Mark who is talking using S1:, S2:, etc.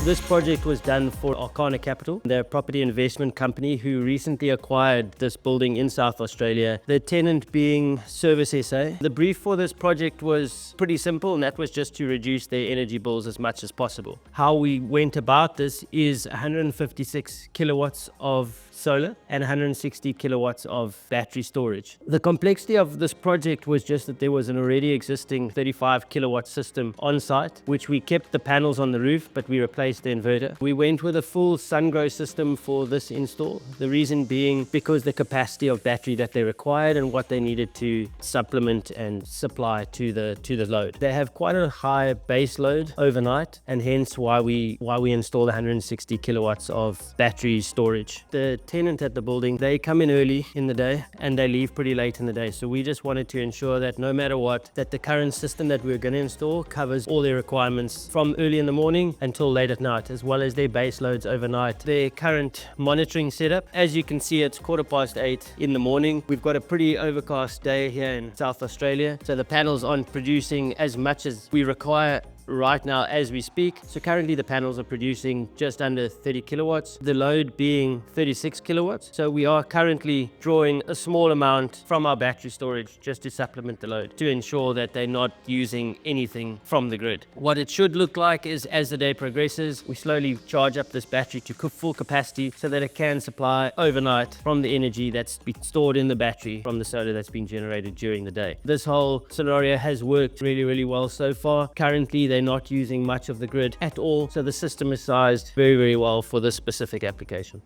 S1: This project was done for Arcana Capital. They're a property investment company who recently acquired this building in South Australia, the tenant being Service SA. The brief for this project was pretty simple, and that was just to reduce their energy bills as much as possible. How we went about this is 156 kilowatts of solar and 160 kilowatts of battery storage. The complexity of this project was just that there was an already existing 35 kilowatt system on site, which we kept the panels on the roof, but we replaced the inverter. We went with a full sun-grow system for this install. The reason being because the capacity of battery that they required and what they needed to supplement and supply to the load. They have quite a high base load overnight, and hence why we installed 160 kilowatts of battery storage. The tenant at the building, they come in early in the day and they leave pretty late in the day. So we just wanted to ensure that no matter what, that the current system that we're going to install covers all their requirements from early in the morning until late at night, as well as their base loads overnight. Their current monitoring setup, as you can see, it's 8:15 in the morning. We've got a pretty overcast day here in South Australia, so the panels aren't producing as much as we require right now as we speak. So currently the panels are producing just under 30 kilowatts, the load being 36 kilowatts. So we are currently drawing a small amount from our battery storage just to supplement the load, to ensure that they're not using anything from the grid. What it should look like is, as the day progresses, we slowly charge up this battery to full capacity so that it can supply overnight from the energy that's been stored in the battery from the solar that's been generated during the day. This whole scenario has worked really well so far. Currently they're not using much of the grid at all, so the system is sized very well for this specific application.